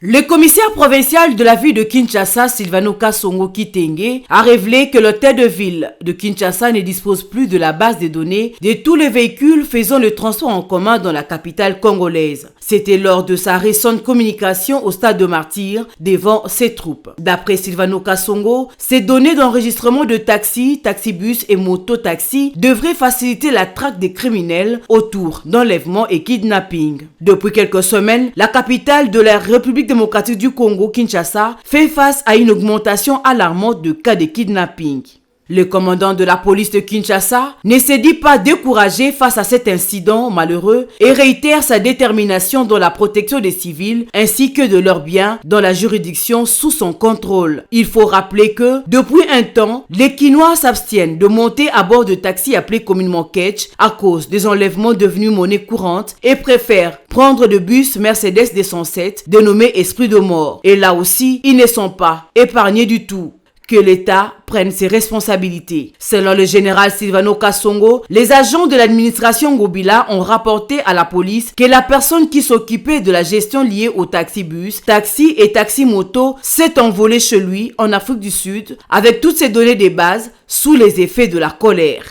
Le commissaire provincial de la ville de Kinshasa, Silvano Kasongo Kitenge, a révélé que l'hôtel de ville de Kinshasa ne dispose plus de la base de données de tous les véhicules faisant le transport en commun dans la capitale congolaise. C'était lors de sa récente communication au stade de Martyr devant ses troupes. D'après Silvano Kasongo, ces données d'enregistrement de taxis, taxibus et mototaxis devraient faciliter la traque des criminels autour d'enlèvements et kidnapping. Depuis quelques semaines, la capitale de la République démocratique du Congo, Kinshasa, fait face à une augmentation alarmante de cas de kidnapping. Le commandant de la police de Kinshasa ne se dit pas découragé face à cet incident malheureux et réitère sa détermination dans la protection des civils ainsi que de leurs biens dans la juridiction sous son contrôle. Il faut rappeler que, depuis un temps, les Kinois s'abstiennent de monter à bord de taxis appelés communément ketch à cause des enlèvements devenus monnaie courante et préfèrent prendre le bus Mercedes 207 dénommé Esprit de mort. Et là aussi, ils ne sont pas épargnés du tout. Que l'État prenne ses responsabilités. Selon le général Silvano Kasongo, les agents de l'administration Ngobila ont rapporté à la police que la personne qui s'occupait de la gestion liée au taxibus, taxi et taxi-moto s'est envolée chez lui en Afrique du Sud avec toutes ces données de base sous les effets de la colère.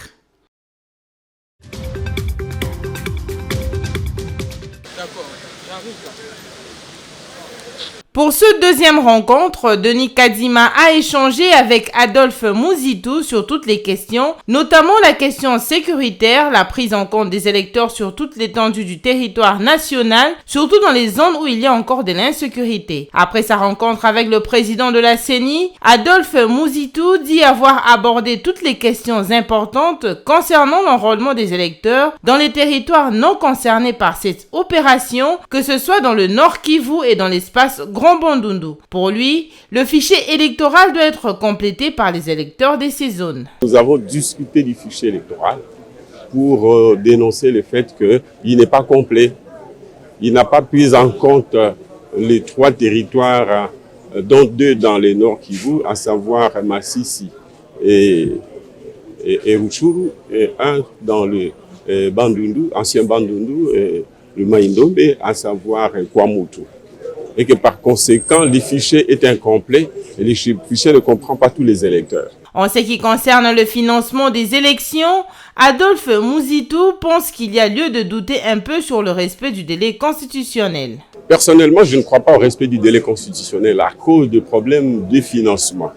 Pour cette deuxième rencontre, Denis Kadima a échangé avec Adolphe Mouzitou sur toutes les questions, notamment la question sécuritaire, la prise en compte des électeurs sur toute l'étendue du territoire national, surtout dans les zones où il y a encore de l'insécurité. Après sa rencontre avec le président de la CENI, Adolphe Mouzitou dit avoir abordé toutes les questions importantes concernant l'enrôlement des électeurs dans les territoires non concernés par cette opération, que ce soit dans le Nord Kivu et dans l'espace Grand Bandundu. Pour lui, le fichier électoral doit être complété par les électeurs de ces zones. Nous avons discuté du fichier électoral pour dénoncer le fait qu'il n'est pas complet. Il n'a pas pris en compte les 3 territoires, dont 2 dans le Nord Kivu, à savoir Masisi et Rutshuru, et 1 dans le Bandundu, ancien Bandundu, le Maïndombe, à savoir Kwamutu. Et que par conséquent, le fichier est incomplet et le fichier ne comprend pas tous les électeurs. En ce qui concerne le financement des élections, Adolphe Mouzitou pense qu'il y a lieu de douter un peu sur le respect du délai constitutionnel. Personnellement, je ne crois pas au respect du délai constitutionnel à cause des problèmes de financement.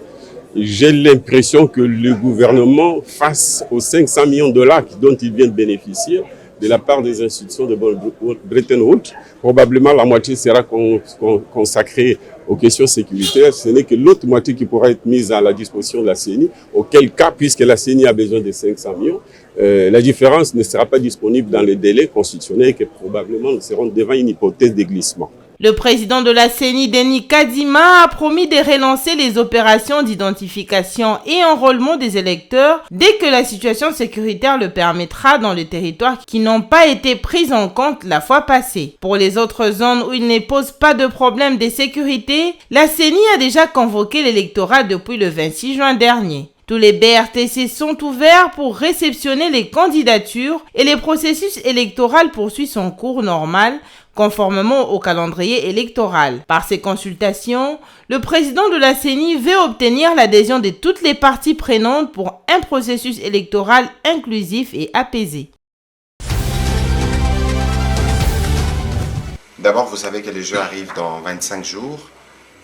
J'ai l'impression que le gouvernement, face aux 500 millions de dollars dont il vient de bénéficier, de la part des institutions de Bretton Woods, probablement la moitié sera consacrée aux questions sécuritaires. Ce n'est que l'autre moitié qui pourra être mise à la disposition de la CENI, auquel cas, puisque la CENI a besoin de 500 millions, la différence ne sera pas disponible dans les délais constitutionnels et que probablement nous serons devant une hypothèse de glissement. Le président de la CENI, Denis Kadima, a promis de relancer les opérations d'identification et enrôlement des électeurs dès que la situation sécuritaire le permettra dans les territoires qui n'ont pas été pris en compte la fois passée. Pour les autres zones où il ne pose pas de problème de sécurité, la CENI a déjà convoqué l'électorat depuis le 26 juin dernier. Tous les BRTC sont ouverts pour réceptionner les candidatures et le processus électoral poursuit son cours normal conformément au calendrier électoral. Par ces consultations, le président de la CENI veut obtenir l'adhésion de toutes les parties prenantes pour un processus électoral inclusif et apaisé. D'abord, vous savez que les Jeux arrivent dans 25 jours.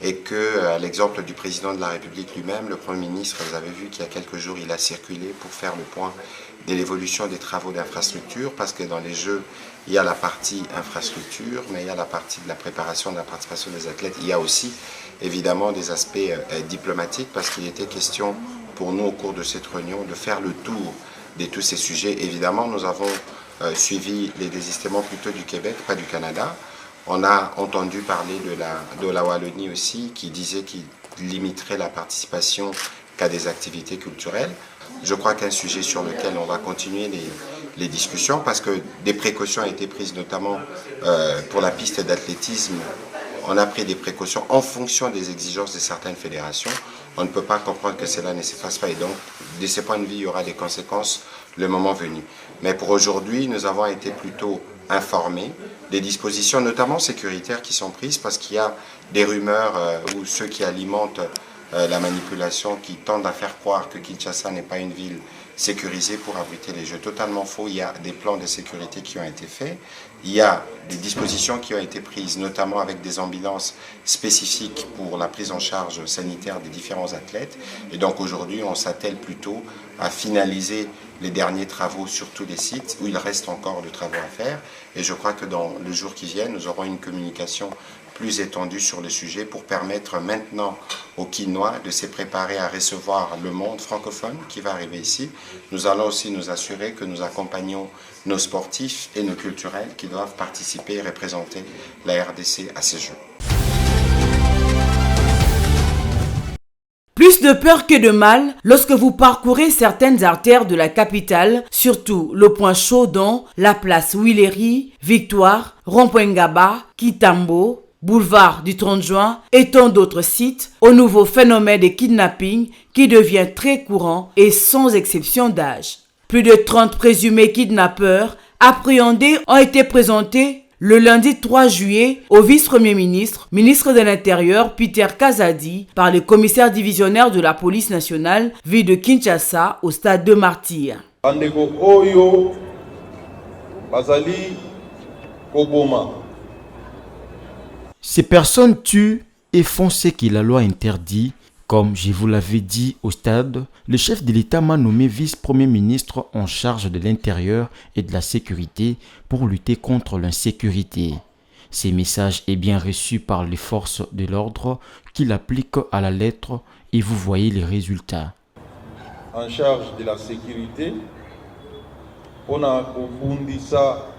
Et que, à l'exemple du président de la République lui-même, le Premier ministre, vous avez vu qu'il y a quelques jours, il a circulé pour faire le point de l'évolution des travaux d'infrastructure, parce que dans les Jeux, il y a la partie infrastructure, mais il y a la partie de la préparation, de la participation des athlètes. Il y a aussi, évidemment, des aspects diplomatiques, parce qu'il était question pour nous, au cours de cette réunion, de faire le tour de tous ces sujets. Évidemment, nous avons suivi les désistements plutôt du Québec, pas du Canada. On a entendu parler de la Wallonie aussi, qui disait qu'il limiterait la participation qu'à des activités culturelles. Je crois qu'un sujet sur lequel on va continuer les discussions, parce que des précautions ont été prises, notamment pour la piste d'athlétisme. On a pris des précautions en fonction des exigences de certaines fédérations. On ne peut pas comprendre que cela ne se fasse pas, et donc, de ce point de vue, il y aura des conséquences le moment venu. Mais pour aujourd'hui, nous avons été plutôt informés des dispositions, notamment sécuritaires, qui sont prises, parce qu'il y a des rumeurs ou ceux qui alimentent la manipulation, qui tendent à faire croire que Kinshasa n'est pas une ville sécurisée pour abriter les Jeux. Totalement faux. Il y a des plans de sécurité qui ont été faits. Il y a des dispositions qui ont été prises, notamment avec des ambulances spécifiques pour la prise en charge sanitaire des différents athlètes. Et donc aujourd'hui, on s'attelle plutôt à finaliser les derniers travaux sur tous les sites où il reste encore de travaux à faire. Et je crois que dans les jours qui viennent, nous aurons une communication plus étendue sur le sujet pour permettre maintenant aux Kinois de se préparer à recevoir le monde francophone qui va arriver ici. Nous allons aussi nous assurer que nous accompagnons nos sportifs et nos culturels qui doivent participer et représenter la RDC à ces Jeux. Plus de peur que de mal lorsque vous parcourez certaines artères de la capitale, surtout le point chaud dont la place Willery, Victoire, Rond-Point Ngaba, Kitambo, boulevard du 30 juin et tant d'autres sites, au nouveau phénomène des kidnappings qui devient très courant et sans exception d'âge. Plus de 30 présumés kidnappeurs appréhendés ont été présentés le lundi 3 juillet au vice-premier ministre, ministre de l'Intérieur Peter Kazadi, par le commissaire divisionnaire de la police nationale, ville de Kinshasa, au stade de Martyr. Andeko Oyo, Bazali, Koboma. Ces personnes tuent et font ce que la loi interdit. Comme je vous l'avais dit au stade, le chef de l'État m'a nommé vice-premier ministre en charge de l'intérieur et de la sécurité pour lutter contre l'insécurité. Ce message est bien reçu par les forces de l'ordre qui l'appliquent à la lettre et vous voyez les résultats. En charge de la sécurité, on a confondu ça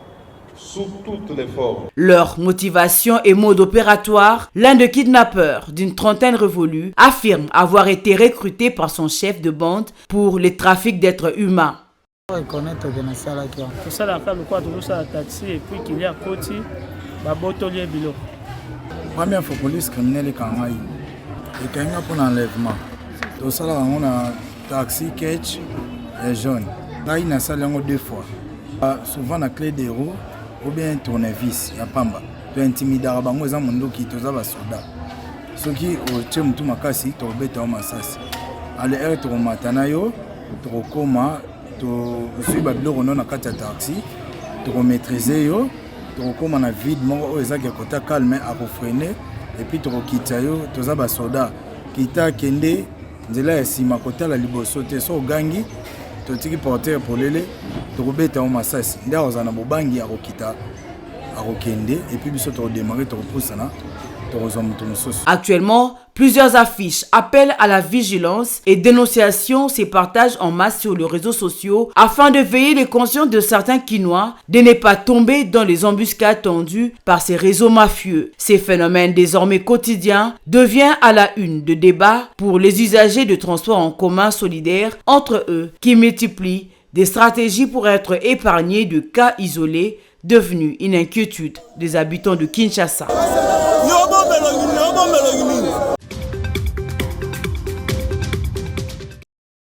sous toutes les formes. Leur motivation et mode opératoire, l'un des kidnappeurs d'une trentaine révolue affirme avoir été recruté par son chef de bande pour le trafic d'êtres humains. Reconnaître que na sala qui tout ça la fait quoi tout ça taxi et puis qu'il y a côté ba botolier bilo. Première fois police criminelle quand même et quand il y a pour enlèvement. Tout ça là on a taxi catch et jaune. Là il y a sala deux fois. Souvent la clé des roues ou bien tournevis ya pamba to intimidara bango za mundo ki toza ba soda soki o tchemu tu makasi to beta o masasi ale er to matana yo to koma to zuba biloko non na kati ya taxi to maîtriser yo to koma na vide moko o ezaki kota calme a freiner et puis to kita yo toza ba soda kita kende nzela ya sima kota la liboso te so gangi totiki porteur polele tokobeta o masasi nda ozana bobangi akokita akokende et puis biso todémarrer tokopusana tokozwa moto mosusu. Actuellement, plusieurs affiches appellent à la vigilance et dénonciations se partagent en masse sur les réseaux sociaux afin de veiller les consciences de certains Kinois de ne pas tomber dans les embuscades tendues par ces réseaux mafieux. Ces phénomènes désormais quotidiens deviennent à la une de débats pour les usagers de transports en commun solidaires entre eux qui multiplient des stratégies pour être épargnés de cas isolés devenus une inquiétude des habitants de Kinshasa.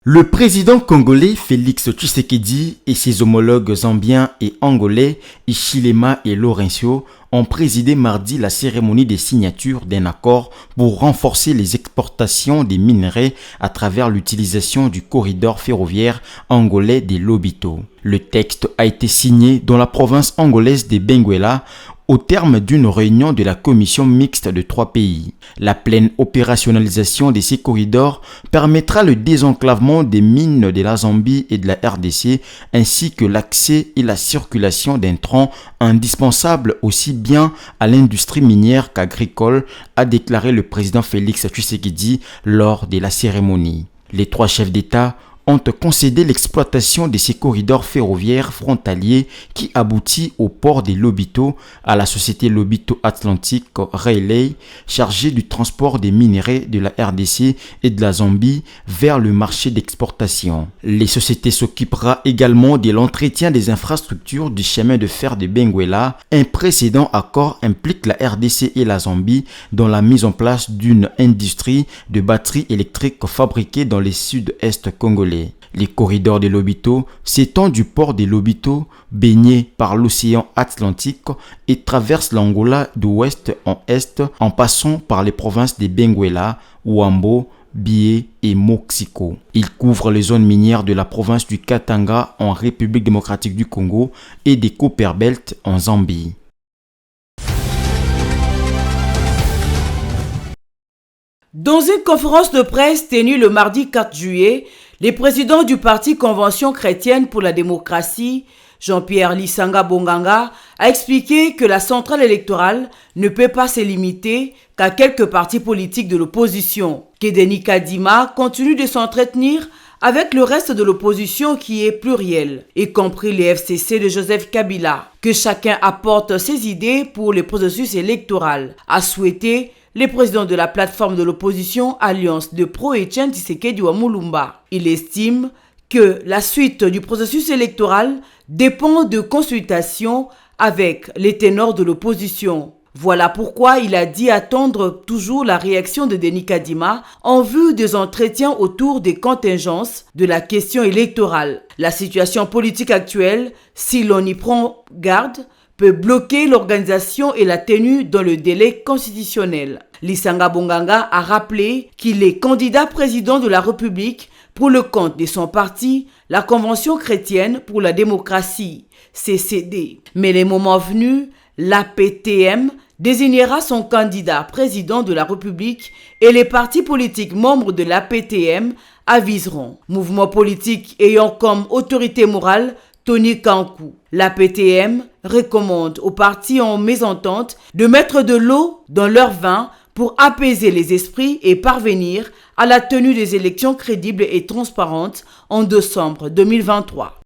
Le président congolais Félix Tshisekedi et ses homologues zambiens et angolais Hichilema et Lourenço ont présidé mardi la cérémonie de signature d'un accord pour renforcer les exportations des minerais à travers l'utilisation du corridor ferroviaire angolais des Lobito. Le texte a été signé dans la province angolaise de Benguela au terme d'une réunion de la commission mixte de 3 pays. La pleine opérationnalisation de ces corridors permettra le désenclavement des mines de la Zambie et de la RDC ainsi que l'accès et la circulation d'intrants indispensables aussi bien à l'industrie minière qu'agricole, a déclaré le président Félix Tshisekedi lors de la cérémonie. Les 3 chefs d'État ont concédé l'exploitation de ces corridors ferroviaires frontaliers qui aboutit au port des Lobito à la société Lobito Atlantic Railway chargée du transport des minerais de la RDC et de la Zambie vers le marché d'exportation. Les sociétés s'occupera également de l'entretien des infrastructures du chemin de fer de Benguela. Un précédent accord implique la RDC et la Zambie dans la mise en place d'une industrie de batteries électriques fabriquées dans le sud-est congolais. Les corridors des Lobito s'étendent du port des Lobito, baigné par l'océan Atlantique, et traversent l'Angola d'ouest en est en passant par les provinces de Benguela, Huambo, Bié et Moxico. Il couvre les zones minières de la province du Katanga en République démocratique du Congo et des Copperbelt en Zambie. Dans une conférence de presse tenue le mardi 4 juillet, le président du parti Convention chrétienne pour la démocratie, Jean-Pierre Lisanga Bonganga, a expliqué que la centrale électorale ne peut pas se limiter qu'à quelques partis politiques de l'opposition. Que Denis Kadima continue de s'entretenir avec le reste de l'opposition qui est plurielle, y compris les FCC de Joseph Kabila. Que chacun apporte ses idées pour le processus électoral, a souhaité le président de la plateforme de l'opposition Alliance de Pro-Etienne Tshisekedi Wamulumba. Il estime que la suite du processus électoral dépend de consultations avec les ténors de l'opposition. Voilà pourquoi il a dit attendre toujours la réaction de Denis Kadima en vue des entretiens autour des contingences de la question électorale. La situation politique actuelle, si l'on y prend garde, peut bloquer l'organisation et la tenue dans le délai constitutionnel. Lisanga Bonganga a rappelé qu'il est candidat président de la République pour le compte de son parti, la Convention chrétienne pour la démocratie, CCD. Mais les moments venus, l'APTM désignera son candidat président de la République et les partis politiques membres de l'APTM aviseront. Mouvement politique ayant comme autorité morale Tony Kankou. L'APTM recommande aux partis en mésentente de mettre de l'eau dans leur vin pour apaiser les esprits et parvenir à la tenue des élections crédibles et transparentes en décembre 2023.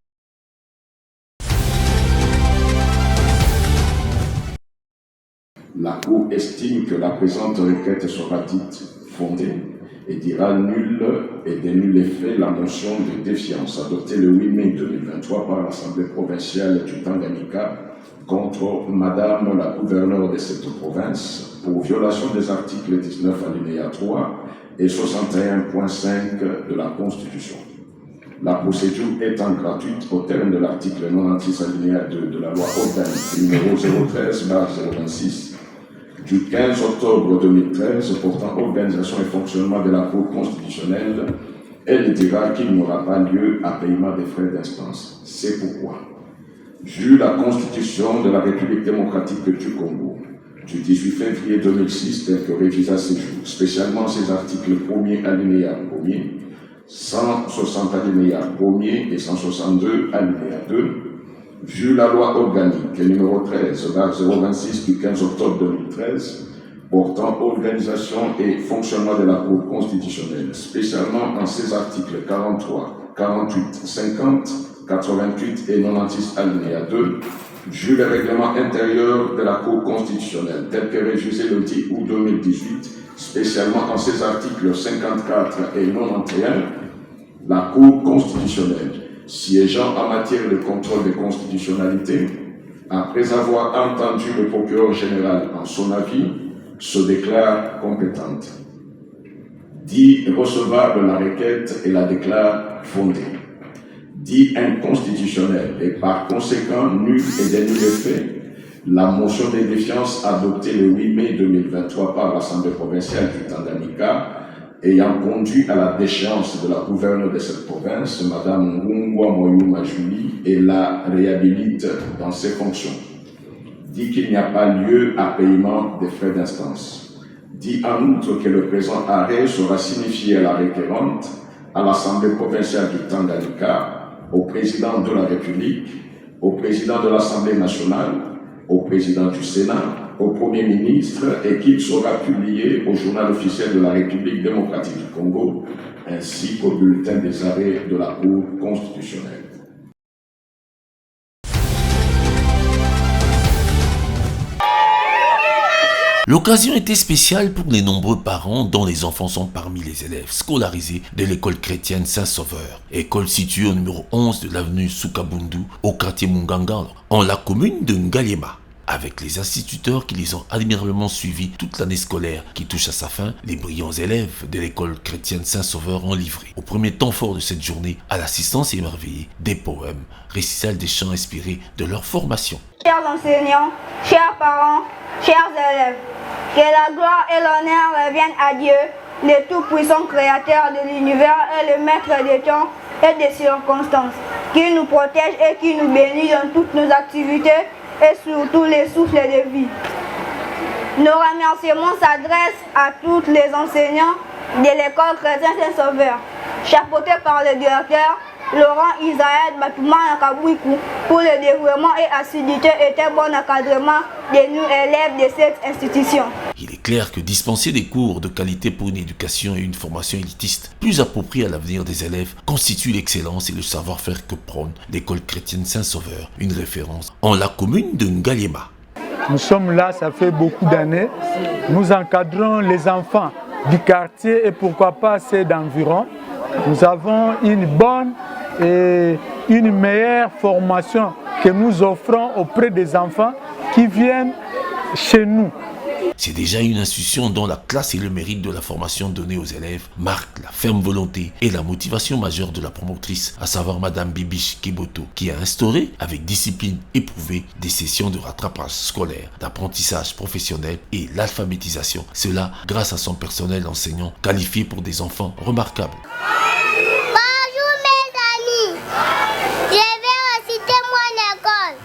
La Cour estime que la présente requête sera dite fondée et dira nul et de nul effet la motion de défiance adoptée le 8 mai 2023 par l'Assemblée provinciale du Tanganyika contre Madame la gouverneure de cette province pour violation des articles 19 alinéa 3 et 61.5 de la Constitution. La procédure étant gratuite au terme de l'article 96 alinéa 2 de la loi organique numéro 013/026 du 15 octobre 2013 portant organisation et fonctionnement de la Cour constitutionnelle, elle dira qu'il n'y aura pas lieu à paiement des frais d'instance. C'est pourquoi, vu la Constitution de la République démocratique du Congo du 18 février 2006, telle que révisée à ce jour, spécialement ses articles 1er alinéa 1er, 160 alinéa 1er et 162 alinéa 2, vu la loi organique numéro 13/026 du 15 octobre 2013 portant organisation et fonctionnement de la Cour constitutionnelle, spécialement en ses articles 43, 48, 50, 88 et 96 alinéa 2, vu le règlement intérieur de la Cour constitutionnelle tel que révisé le 10 août 2018, spécialement en ses articles 54 et 91, la Cour constitutionnelle siégeant en matière de contrôle de constitutionnalité, après avoir entendu le procureur général en son avis, se déclare compétente. Dit recevable la requête et la déclare fondée. Dit inconstitutionnelle et par conséquent nulle et de nul effet la motion de défiance adoptée le 8 mai 2023 par l'Assemblée provinciale du Tanganyika ayant conduit à la déchéance de la gouverneure de cette province, Mme Ngungwa Moyouma Julie, et la réhabilite dans ses fonctions. Dit qu'il n'y a pas lieu à paiement des frais d'instance. Dit en outre que le présent arrêt sera signifié à la requérante, à l'Assemblée provinciale du Tanganyika, au président de la République, au président de l'Assemblée nationale, au président du Sénat, au Premier ministre et qu'il sera publié au journal officiel de la République démocratique du Congo ainsi qu'au bulletin des arrêts de la Cour constitutionnelle. L'occasion était spéciale pour les nombreux parents dont les enfants sont parmi les élèves scolarisés de l'école chrétienne Saint-Sauveur, école située au numéro 11 de l'avenue Soukabundu, au quartier Munganga, en la commune de Ngaliema. Avec les instituteurs qui les ont admirablement suivis toute l'année scolaire qui touche à sa fin, les brillants élèves de l'école chrétienne Saint-Sauveur ont livré, au premier temps fort de cette journée, à l'assistance émerveillée, des poèmes, récital des chants inspirés de leur formation. Chers enseignants, chers parents, chers élèves, que la gloire et l'honneur reviennent à Dieu, le tout-puissant créateur de l'univers et le maître des temps et des circonstances, qui nous protège et qui nous bénit dans toutes nos activités et sur tous les souffles de vie. Nos remerciements s'adressent à tous les enseignants de l'école chrétienne Saint-Sauveur, chapeautés par le directeur Laurent Isaël Batouma Nakabouikou pour le développement et assiduité et très bon encadrement de nous élèves de cette institution. Il est clair que dispenser des cours de qualité pour une éducation et une formation élitiste plus appropriée à l'avenir des élèves constitue l'excellence et le savoir-faire que prône l'école chrétienne Saint-Sauveur, une référence en la commune de Ngaliema. Nous sommes là, ça fait beaucoup d'années. Nous encadrons les enfants du quartier et pourquoi pas ceux d'environ. Nous avons une bonne et une meilleure formation que nous offrons auprès des enfants qui viennent chez nous. C'est déjà une institution dont la classe et le mérite de la formation donnée aux élèves marquent la ferme volonté et la motivation majeure de la promotrice, à savoir Madame Bibiche Kiboto, qui a instauré, avec discipline éprouvée, des sessions de rattrapage scolaire, d'apprentissage professionnel et l'alphabétisation. Cela grâce à son personnel enseignant qualifié pour des enfants remarquables. Bonjour mes amis, je vais reciter mon école.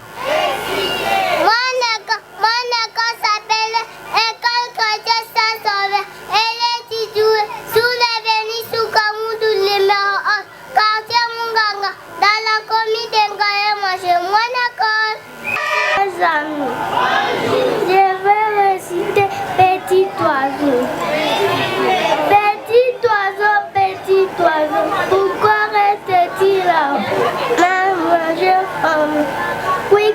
Mon école s'appelle École chrétienne Saint-Sauveur. Elle est située sous l'avenue Soukamoudou numéro 1, quartier Munganga, dans la commune de Ngaliema, chez mon école. Mes amis, je vais reciter Petit oiseau. Petit oiseau, pourquoi restes-tu là? Maman, je aime. Oui,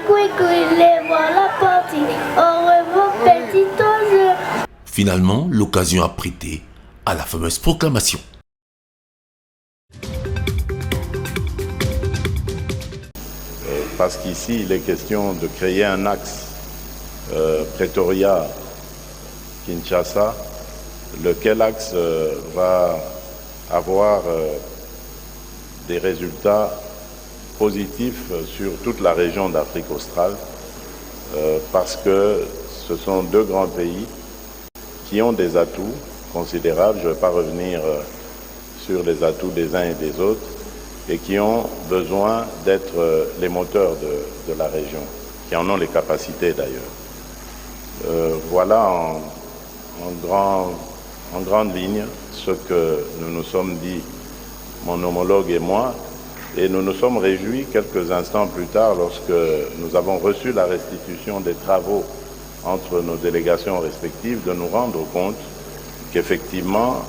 les voilà partis. Au revoir, petit oiseau. Finalement, l'occasion a prêté à la fameuse proclamation. Parce qu'ici, il est question de créer un axe Pretoria-Kinshasa, lequel axe va avoir des résultats positifs sur toute la région d'Afrique australe, parce que ce sont deux grands pays qui ont des atouts considérables. Je ne vais pas revenir sur les atouts des uns et des autres, et qui ont besoin d'être les moteurs de la région, qui en ont les capacités d'ailleurs. Voilà en grande ligne ce que nous nous sommes dit, mon homologue et moi, et nous nous sommes réjouis quelques instants plus tard lorsque nous avons reçu la restitution des travaux entre nos délégations respectives, de nous rendre compte qu'effectivement,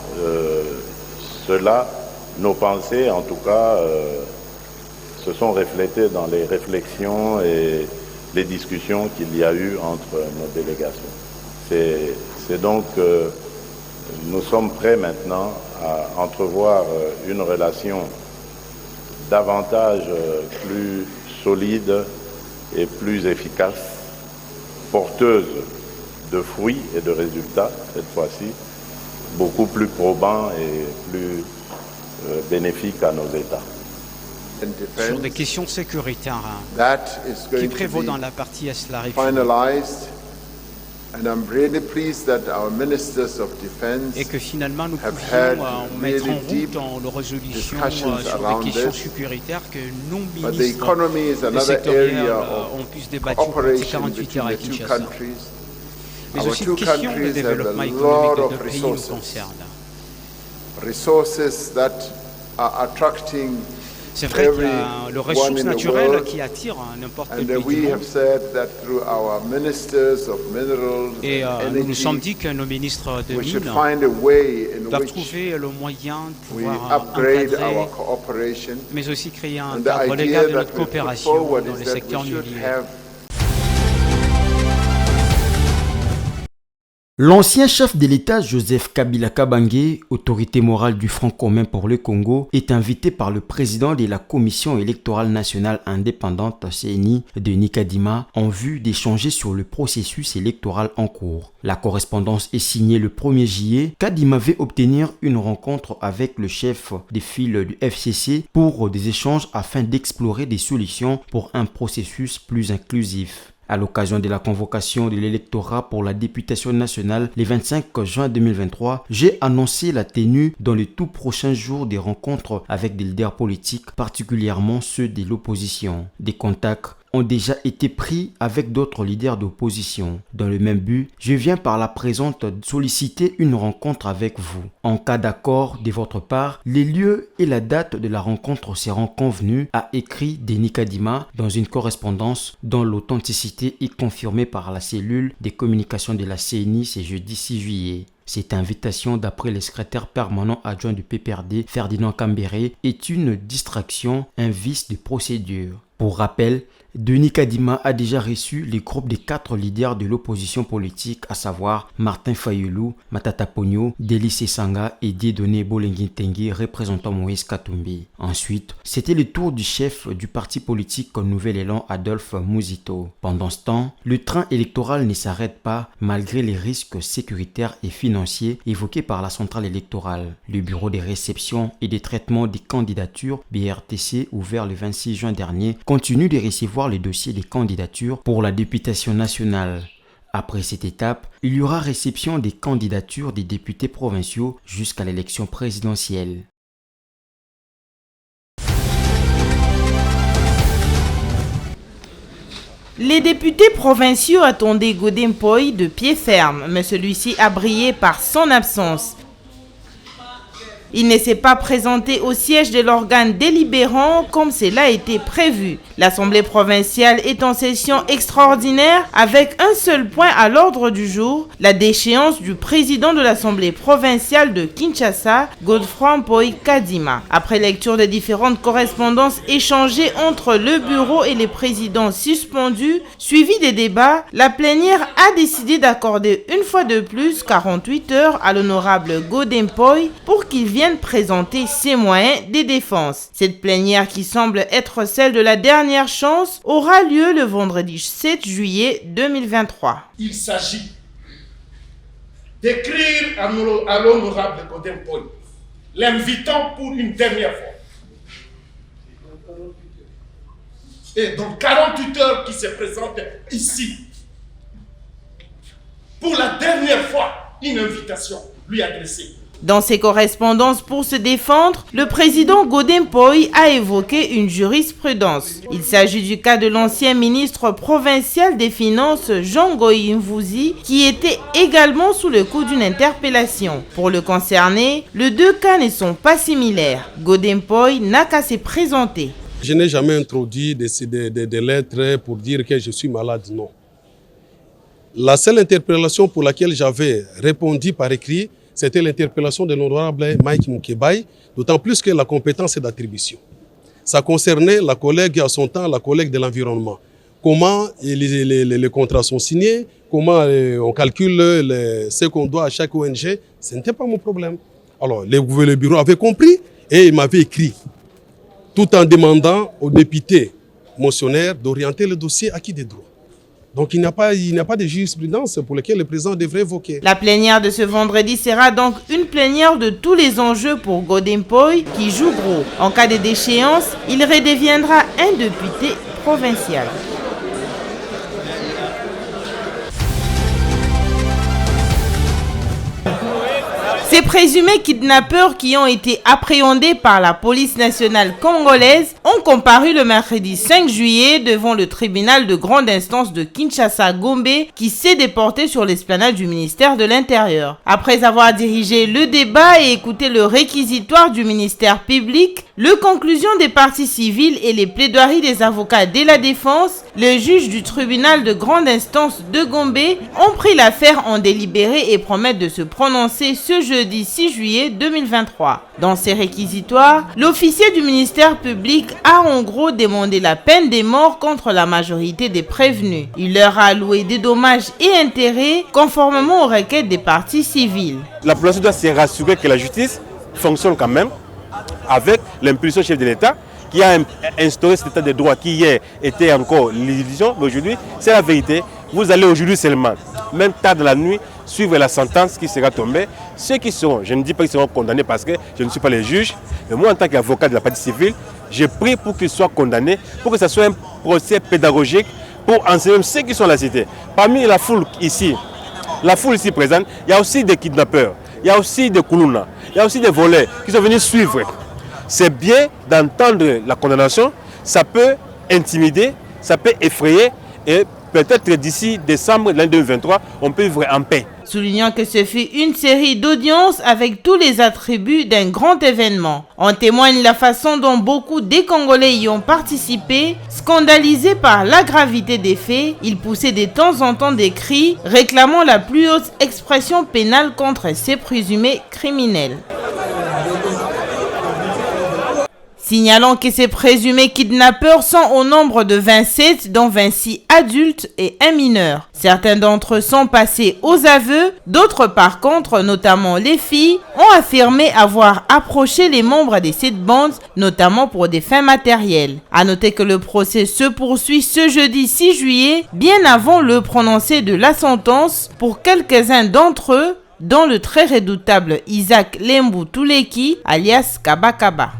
nos pensées en tout cas, se sont reflétées dans les réflexions et les discussions qu'il y a eu entre nos délégations. C'est donc nous sommes prêts maintenant à entrevoir une relation davantage plus solide et plus efficace, porteuse de fruits et de résultats cette fois-ci, beaucoup plus probants et plus bénéfiques à nos États. Sur des questions sécuritaires qui prévaut dans la partie est de la République. Et que finalement nous pouvions mettre en route dans la résolution sur des questions sécuritaires que nos ministres sectoriels ont pu se débattre pendant ces 48 heures à Kinshasa. Mais aussi une question de développement économique de deux pays nous concerne. C'est vrai qu'il y a le ressource naturelle qui attire n'importe quel pays du monde. Et nous nous sommes dit que nos ministres de mines doivent trouver le moyen de pouvoir encadrer, mais aussi créer un cadre légal de notre coopération dans le secteur minier. L'ancien chef de l'État Joseph Kabila Kabange, autorité morale du Front commun pour le Congo, est invité par le président de la Commission électorale nationale indépendante CENI, Denis Kadima, en vue d'échanger sur le processus électoral en cours. La correspondance est signée le 1er juillet. Kadima veut obtenir une rencontre avec le chef des files du FCC pour des échanges afin d'explorer des solutions pour un processus plus inclusif. À l'occasion de la convocation de l'électorat pour la députation nationale le 25 juin 2023, j'ai annoncé la tenue dans les tout prochains jours des rencontres avec des leaders politiques, particulièrement ceux de l'opposition. Des contacts ont déjà été pris avec d'autres leaders d'opposition. Dans le même but, je viens par la présente solliciter une rencontre avec vous. En cas d'accord de votre part, les lieux et la date de la rencontre seront convenus, a écrit Denis Kadima dans une correspondance dont l'authenticité est confirmée par la cellule des communications de la CENI ce jeudi 6 juillet. Cette invitation, d'après le secrétaire permanent adjoint du PPRD, Ferdinand Kambéré, est une distraction, un vice de procédure. Pour rappel, Denis Kadima a déjà reçu les groupes des 4 leaders de l'opposition politique, à savoir Martin Fayulu, Matata Ponyo, Délice Sanga et Dieudonné Bolengi Tengue, représentant Moïse Katumbi. Ensuite, c'était le tour du chef du parti politique Nouvel Élan, Adolphe Mouzito. Pendant ce temps, le train électoral ne s'arrête pas malgré les risques sécuritaires et financiers évoqués par la centrale électorale. Le bureau des réceptions et des traitements des candidatures, BRTC, ouvert le 26 juin dernier, continue de recevoir les dossiers des candidatures pour la députation nationale. Après cette étape, il y aura réception des candidatures des députés provinciaux jusqu'à l'élection présidentielle. Les députés provinciaux attendaient Godin Mpoyi de pied ferme, mais celui-ci a brillé par son absence. Il ne s'est pas présenté au siège de l'organe délibérant comme cela a été prévu. L'Assemblée provinciale est en session extraordinaire avec un seul point à l'ordre du jour, la déchéance du président de l'Assemblée provinciale de Kinshasa, Godefroid Mpoyi Kadima. Après lecture de différentes correspondances échangées entre le bureau et les présidents suspendus, suivi des débats, la plénière a décidé d'accorder une fois de plus 48 heures à l'honorable Godin Mpoyi pour qu'il vienne présenter ses moyens de défense. Cette plénière, qui semble être celle de la dernière chance, aura lieu le vendredi 7 juillet 2023. Il s'agit d'écrire à l'honorable Godin Mpoyi, l'invitant pour une dernière fois. Et dans 48 heures qui se présente ici, pour la dernière fois, une invitation lui adressée. Dans ses correspondances pour se défendre, le président Godin Mpoyi a évoqué une jurisprudence. Il s'agit du cas de l'ancien ministre provincial des Finances Jean Goy Mvouzi, qui était également sous le coup d'une interpellation. Pour le concerner, les deux cas ne sont pas similaires. Godin Mpoyi n'a qu'à se présenter. Je n'ai jamais introduit des lettres pour dire que je suis malade, non. La seule interpellation pour laquelle j'avais répondu par écrit, c'était l'interpellation de l'honorable Mike Moukebaye, d'autant plus que la compétence est d'attribution. Ça concernait la collègue à son temps, la collègue de l'environnement. Comment les contrats sont signés, comment on calcule ce qu'on doit à chaque ONG, ce n'était pas mon problème. Alors, le bureau avait compris et il m'avait écrit, tout en demandant aux députés motionnaires d'orienter le dossier acquis des droits. Donc il n'y a pas de jurisprudence pour laquelle le président devrait évoquer. La plénière de ce vendredi sera donc une plénière de tous les enjeux pour Godin Mpoyi qui joue gros. En cas de déchéance, il redeviendra un député provincial. Ces présumés kidnappeurs qui ont été appréhendés par la police nationale congolaise ont comparu le mercredi 5 juillet devant le tribunal de grande instance de Kinshasa-Gombe qui s'est déporté sur l'esplanade du ministère de l'Intérieur. Après avoir dirigé le débat et écouté le réquisitoire du ministère public, les conclusions des parties civiles et les plaidoiries des avocats de la défense, les juges du tribunal de grande instance de Gombe ont pris l'affaire en délibéré et promettent de se prononcer ce jeudi 6 juillet 2023. Dans ses réquisitoires, l'officier du ministère public a en gros demandé la peine de mort contre la majorité des prévenus. Il leur a alloué des dommages et intérêts conformément aux requêtes des parties civiles. La population doit se rassurer que la justice fonctionne quand même avec l'impulsion chef de l'État qui a instauré cet état de droit qui hier était encore l'illusion, mais aujourd'hui c'est la vérité. Vous allez aujourd'hui seulement, même tard dans la nuit, suivre la sentence qui sera tombée. Ceux qui seront, je ne dis pas qu'ils seront condamnés parce que je ne suis pas les juges, mais moi en tant qu'avocat de la partie civile, je prie pour qu'ils soient condamnés, pour que ce soit un procès pédagogique pour enseigner ceux qui sont à la cité. Parmi la foule ici présente, il y a aussi des kidnappeurs, il y a aussi des koulouna, il y a aussi des voleurs qui sont venus suivre. C'est bien d'entendre la condamnation, ça peut intimider, ça peut effrayer et peut-être d'ici décembre 2023, on peut vivre en paix. Soulignant que ce fut une série d'audiences avec tous les attributs d'un grand événement. En témoigne la façon dont beaucoup des Congolais y ont participé. Scandalisés par la gravité des faits, ils poussaient de temps en temps des cris réclamant la plus haute expression pénale contre ces présumés criminels. Signalant que ces présumés kidnappeurs sont au nombre de 27, dont 26 adultes et un mineur. Certains d'entre eux sont passés aux aveux, d'autres par contre, notamment les filles, ont affirmé avoir approché les membres de cette bande, notamment pour des fins matérielles. À noter que le procès se poursuit ce jeudi 6 juillet, bien avant le prononcé de la sentence pour quelques-uns d'entre eux, dont le très redoutable Isaac Lembu Tuleki, alias Kabakaba.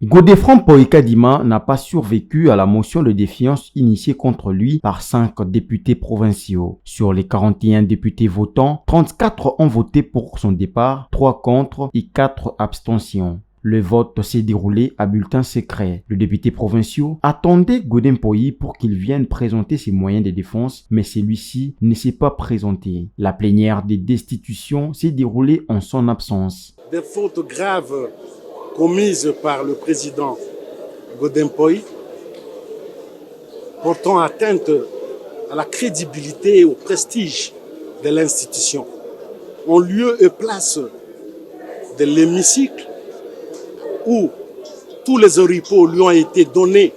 Godefroid Poïkadima n'a pas survécu à la motion de défiance initiée contre lui par 5 députés provinciaux. Sur les 41 députés votants, 34 ont voté pour son départ, 3 contre et 4 abstentions. Le vote s'est déroulé à bulletin secret. Le député provincial attendait Godin Poyi pour qu'il vienne présenter ses moyens de défense, mais celui-ci ne s'est pas présenté. La plénière des destitutions s'est déroulée en son absence. Des fautes graves commises par le président Godin Poyi, portant atteinte à la crédibilité et au prestige de l'institution, en lieu et place de l'hémicycle où tous les oripeaux lui ont été donnés,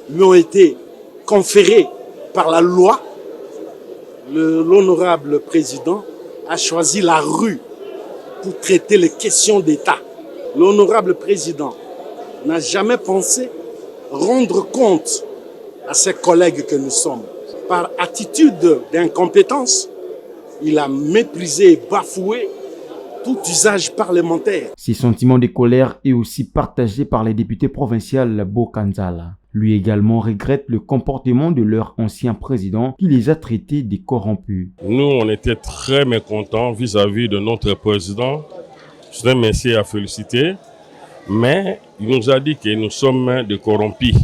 lui ont été conférés par la loi, l'honorable président a choisi la rue pour traiter les questions d'État. L'honorable président n'a jamais pensé rendre compte à ses collègues que nous sommes. Par attitude d'incompétence, il a méprisé et bafoué tout usage parlementaire. Ces sentiments de colère est aussi partagé par les députés provinciaux Bokanzala. Lui également regrette le comportement de leur ancien président qui les a traités de corrompus. Nous, on était très mécontents vis-à-vis de notre président. C'est un monsieur à féliciter, mais il nous a dit que nous sommes des corrompus.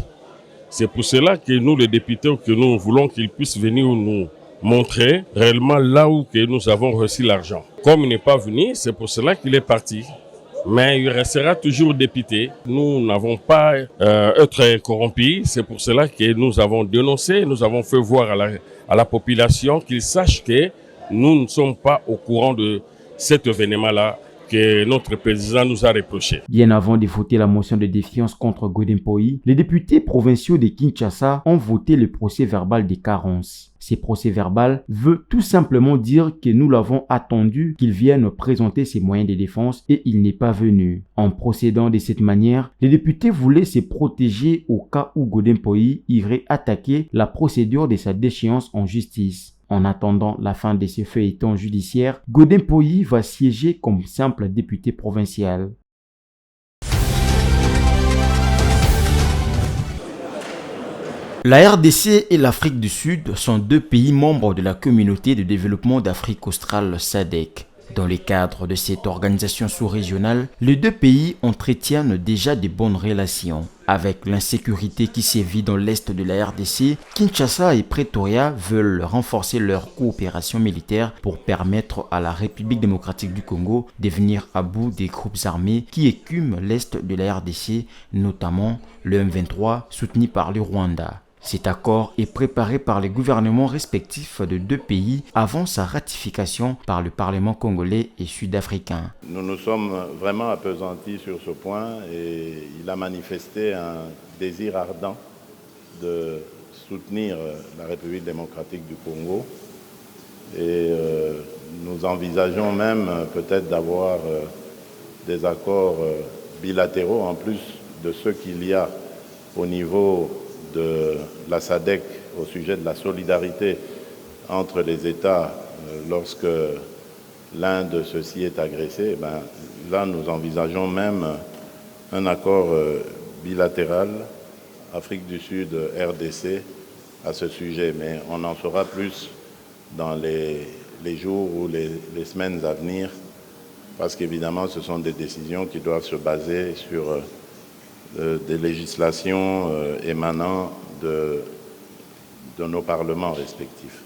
C'est pour cela que nous, les députés, que nous voulons qu'il puisse venir nous montrer réellement là où que nous avons reçu l'argent. Comme il n'est pas venu, c'est pour cela qu'il est parti. Mais il restera toujours député. Nous n'avons pas être corrompus. C'est pour cela que nous avons dénoncé, nous avons fait voir à la population qu'ils sachent que nous ne sommes pas au courant de cet événement-là que notre président nous a reproché. Bien avant de voter la motion de défiance contre Godin Poyi, les députés provinciaux de Kinshasa ont voté le procès verbal des carences. Ces procès verbal veut tout simplement dire que nous l'avons attendu qu'il vienne présenter ses moyens de défense et il n'est pas venu. En procédant de cette manière, les députés voulaient se protéger au cas où Godin Poyi irait attaquer la procédure de sa déchéance en justice. En attendant la fin de ce feuilleton judiciaire, Godin Poyi va siéger comme simple député provincial. La RDC et l'Afrique du Sud sont deux pays membres de la communauté de développement d'Afrique australe SADC. Dans le cadre de cette organisation sous-régionale, les deux pays entretiennent déjà de bonnes relations. Avec l'insécurité qui sévit dans l'est de la RDC, Kinshasa et Pretoria veulent renforcer leur coopération militaire pour permettre à la République démocratique du Congo de venir à bout des groupes armés qui écument l'est de la RDC, notamment le M23 soutenu par le Rwanda. Cet accord est préparé par les gouvernements respectifs de deux pays avant sa ratification par le Parlement congolais et sud-africain. Nous nous sommes vraiment appesantis sur ce point et il a manifesté un désir ardent de soutenir la République démocratique du Congo et nous envisageons même peut-être d'avoir des accords bilatéraux en plus de ceux qu'il y a au niveau de la SADC au sujet de la solidarité entre les États lorsque l'un de ceux-ci est agressé. Là, nous envisageons même un accord bilatéral Afrique du Sud, RDC à ce sujet, mais on en saura plus dans les jours ou les semaines à venir parce qu'évidemment, ce sont des décisions qui doivent se baser sur des législations émanant de nos parlements respectifs.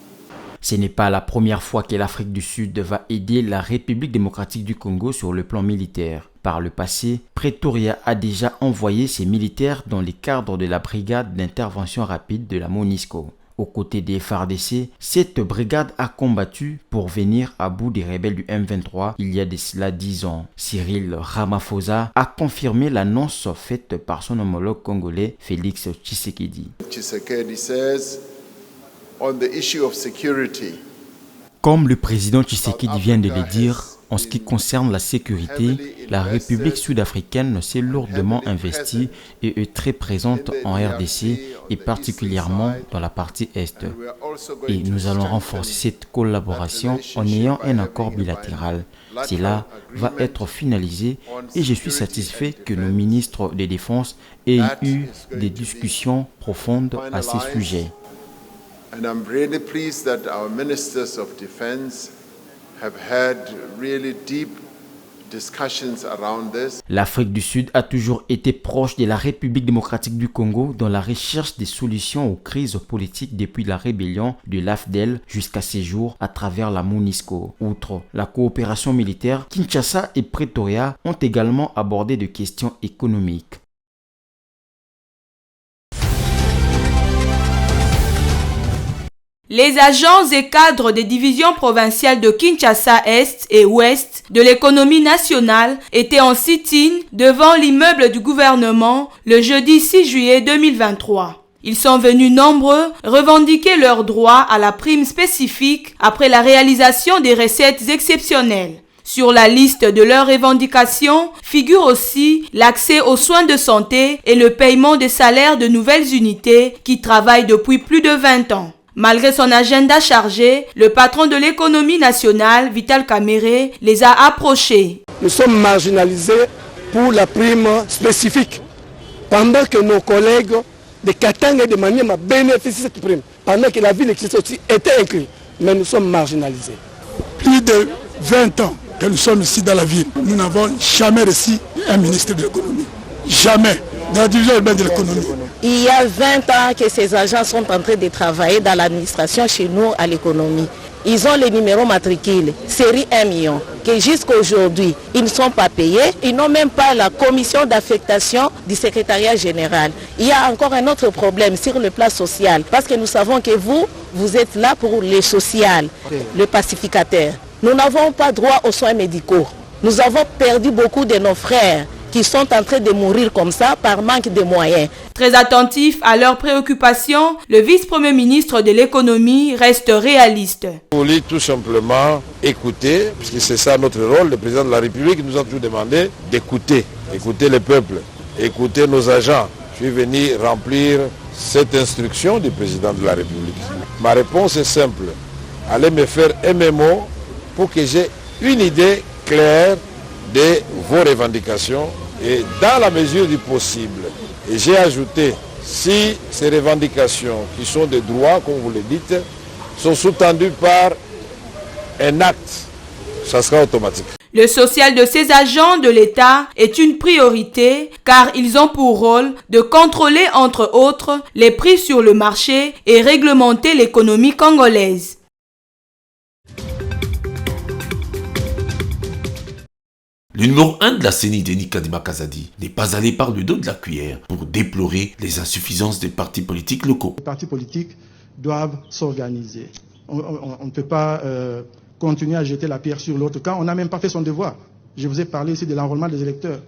Ce n'est pas la première fois que l'Afrique du Sud va aider la République démocratique du Congo sur le plan militaire. Par le passé, Pretoria a déjà envoyé ses militaires dans le cadre de la brigade d'intervention rapide de la MONUSCO. Aux côtés des FARDC, cette brigade a combattu pour venir à bout des rebelles du M23 il y a de cela 10 ans. Cyril Ramaphosa a confirmé l'annonce faite par son homologue congolais Félix Tshisekedi. Tshisekedi says, on the issue of security, comme le président Tshisekedi vient de le dire, en ce qui concerne la sécurité, la République sud-africaine s'est lourdement investie et est très présente en RDC et particulièrement dans la partie Est. Et nous allons renforcer cette collaboration en ayant un accord bilatéral. Cela va être finalisé et je suis satisfait que nos ministres de Défense aient eu des discussions profondes à ces sujets. And I'm really pleased that our ministers of defense have had really deep discussions around this. L'Afrique du Sud a toujours été proche de la République démocratique du Congo dans la recherche des solutions aux crises politiques depuis la rébellion de l'AFDEL jusqu'à ces jours à travers la MONUSCO. Outre la coopération militaire, Kinshasa et Pretoria ont également abordé des questions économiques. Les agents et cadres des divisions provinciales de Kinshasa Est et Ouest de l'économie nationale étaient en sit-in devant l'immeuble du gouvernement le jeudi 6 juillet 2023. Ils sont venus nombreux revendiquer leur droit à la prime spécifique après la réalisation des recettes exceptionnelles. Sur la liste de leurs revendications figure aussi l'accès aux soins de santé et le paiement des salaires de nouvelles unités qui travaillent depuis plus de 20 ans. Malgré son agenda chargé, le patron de l'économie nationale, Vital Kamerhe, les a approchés. Nous sommes marginalisés pour la prime spécifique, pendant que nos collègues de Katanga et de Maniema bénéficient de cette prime, pendant que la ville de Kinshasa aussi était incluse, mais nous sommes marginalisés. Plus de 20 ans que nous sommes ici dans la ville, nous n'avons jamais reçu un ministre de l'économie. Jamais. Dans la division urbaine de l'économie. Il y a 20 ans que ces agents sont en train de travailler dans l'administration chez nous à l'économie. Ils ont les numéros matricules, série 1 million, que jusqu'à aujourd'hui, ils ne sont pas payés. Ils n'ont même pas la commission d'affectation du secrétariat général. Il y a encore un autre problème sur le plan social, parce que nous savons que vous êtes là pour le social, le pacificateur. Nous n'avons pas droit aux soins médicaux. Nous avons perdu beaucoup de nos frères qui sont en train de mourir comme ça par manque de moyens. Très attentif à leurs préoccupations, le vice-premier ministre de l'économie reste réaliste. Vous voulez tout simplement écouter, parce que c'est ça notre rôle. Le président de la République nous a toujours demandé d'écouter, écouter le peuple, écouter nos agents. Je suis venu remplir cette instruction du président de la République. Ma réponse est simple. Allez me faire un mémo pour que j'ai une idée claire de vos revendications et dans la mesure du possible. Et j'ai ajouté, si ces revendications qui sont des droits, comme vous le dites, sont sous-tendues par un acte, ça sera automatique. Le social de ces agents de l'État est une priorité car ils ont pour rôle de contrôler entre autres les prix sur le marché et réglementer l'économie congolaise. Le numéro 1 de la CENI, Denis Kadima Kazadi, n'est pas allé par le dos de la cuillère pour déplorer les insuffisances des partis politiques locaux. Les partis politiques doivent s'organiser. On ne peut pas continuer à jeter la pierre sur l'autre quand on n'a même pas fait son devoir. Je vous ai parlé ici de l'enrôlement des électeurs.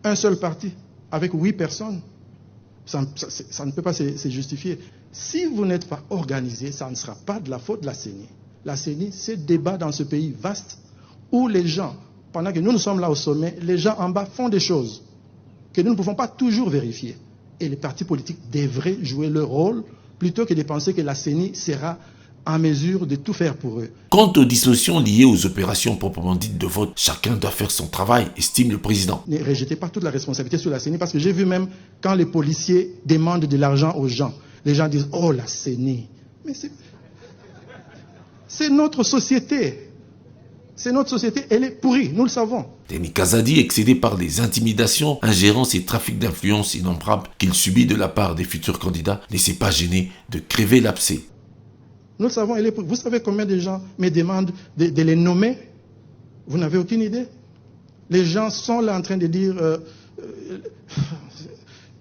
Un seul parti, avec 8 personnes, ça ne peut pas se justifier. Si vous n'êtes pas organisé, ça ne sera pas de la faute de la CENI. La CENI, c'est débat dans ce pays vaste où les gens, pendant que nous sommes là au sommet, les gens en bas font des choses que nous ne pouvons pas toujours vérifier. Et les partis politiques devraient jouer leur rôle plutôt que de penser que la CENI sera en mesure de tout faire pour eux. Quant aux dispositions liées aux opérations proprement dites de vote, chacun doit faire son travail, estime le président. Ne rejetez pas toute la responsabilité sur la CENI parce que j'ai vu même quand les policiers demandent de l'argent aux gens, les gens disent « Oh, la CENI ». Mais c'est notre société. C'est notre société, elle est pourrie, nous le savons. Denis Kazadi, excédé par les intimidations, ingérences et trafics d'influence innombrables qu'il subit de la part des futurs candidats, ne s'est pas gêné de crever l'abcès. Nous le savons, elle est pourrie. Vous savez combien de gens me demandent de les nommer? Vous n'avez aucune idée? Les gens sont là en train de dire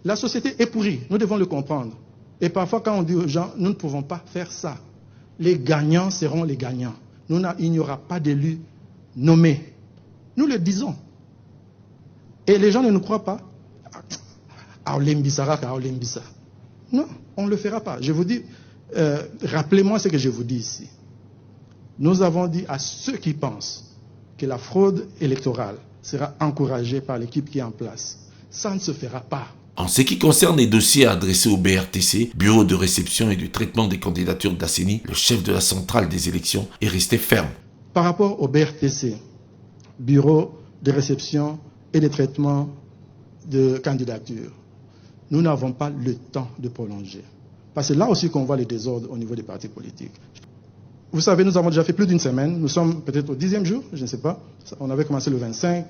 la société est pourrie, nous devons le comprendre. Et parfois quand on dit aux gens, nous ne pouvons pas faire ça. Les gagnants seront les gagnants. Il n'y aura pas d'élus nommés. Nous le disons. Et les gens ne nous croient pas. Non, on ne le fera pas. Je vous dis, rappelez-moi ce que je vous dis ici. Nous avons dit à ceux qui pensent que la fraude électorale sera encouragée par l'équipe qui est en place. Ça ne se fera pas. En ce qui concerne les dossiers adressés au BRTC, Bureau de réception et de traitement des candidatures de la CENI, le chef de la centrale des élections est resté ferme. Par rapport au BRTC, Bureau de réception et de traitement de candidatures, nous n'avons pas le temps de prolonger. Parce que là aussi qu'on voit les désordres au niveau des partis politiques. Vous savez, nous avons déjà fait plus d'une semaine, nous sommes peut-être au 10e jour, je ne sais pas, on avait commencé le 25,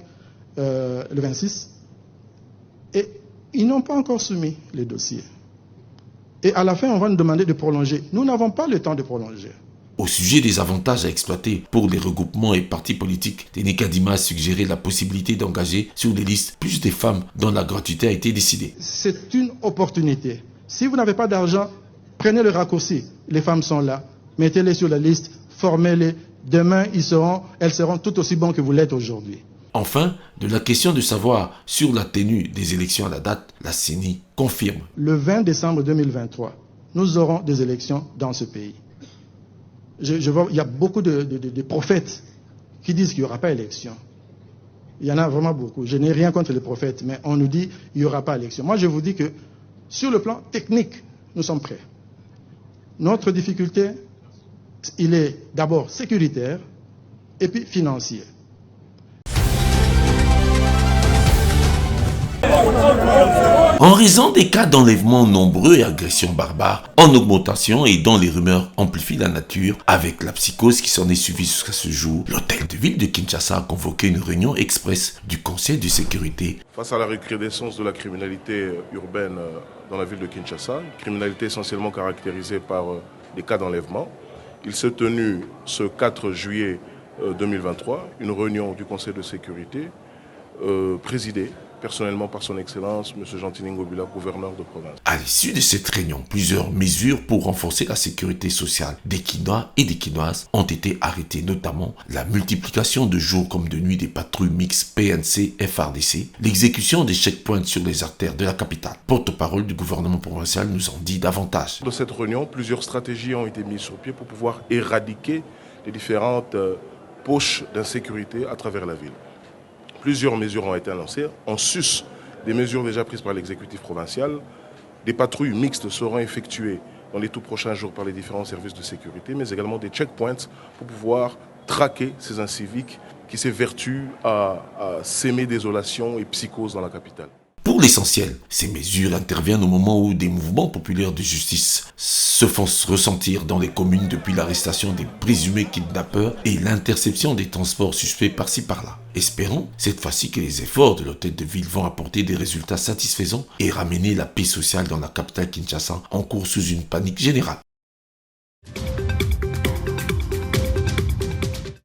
le 26, et ils n'ont pas encore soumis les dossiers. Et à la fin, on va nous demander de prolonger. Nous n'avons pas le temps de prolonger. Au sujet des avantages à exploiter pour les regroupements et partis politiques, Denis Kadima a suggéré la possibilité d'engager sur les listes plus de femmes dont la gratuité a été décidée. C'est une opportunité. Si vous n'avez pas d'argent, prenez le raccourci. Les femmes sont là. Mettez-les sur la liste, formez-les. Demain, elles seront tout aussi bonnes que vous l'êtes aujourd'hui. Enfin, de la question de savoir sur la tenue des élections à la date, la CENI confirme. Le 20 décembre 2023, nous aurons des élections dans ce pays. Je vois, il y a beaucoup de prophètes qui disent qu'il n'y aura pas élection. Il y en a vraiment beaucoup. Je n'ai rien contre les prophètes, mais on nous dit qu'il n'y aura pas élection. Moi, je vous dis que sur le plan technique, nous sommes prêts. Notre difficulté, il est d'abord sécuritaire et puis financier. En raison des cas d'enlèvement nombreux et agressions barbares en augmentation et dont les rumeurs amplifient la nature, avec la psychose qui s'en est suivie jusqu'à ce jour, l'hôtel de ville de Kinshasa a convoqué une réunion express du Conseil de sécurité. Face à la recrudescence de la criminalité urbaine dans la ville de Kinshasa, une criminalité essentiellement caractérisée par des cas d'enlèvement, il s'est tenu ce 4 juillet 2023 une réunion du Conseil de sécurité présidée personnellement par son Excellence, M. Jean-Tini Ngobila, gouverneur de province. À l'issue de cette réunion, plusieurs mesures pour renforcer la sécurité sociale des Kinois et des Kinoises ont été arrêtées, notamment la multiplication de jours comme de nuit des patrouilles mixtes PNC-FRDC, l'exécution des checkpoints sur les artères de la capitale. Porte-parole du gouvernement provincial nous en dit davantage. Dans cette réunion, plusieurs stratégies ont été mises sur pied pour pouvoir éradiquer les différentes poches d'insécurité à travers la ville. Plusieurs mesures ont été annoncées. En sus des mesures déjà prises par l'exécutif provincial, des patrouilles mixtes seront effectuées dans les tout prochains jours par les différents services de sécurité, mais également des checkpoints pour pouvoir traquer ces inciviques qui s'évertuent à s'aimer désolation et psychose dans la capitale. Pour l'essentiel, ces mesures interviennent au moment où des mouvements populaires de justice se font ressentir dans les communes depuis l'arrestation des présumés kidnappeurs et l'interception des transports suspects par-ci par-là. Espérons cette fois-ci que les efforts de l'hôtel de ville vont apporter des résultats satisfaisants et ramener la paix sociale dans la capitale Kinshasa en cours sous une panique générale.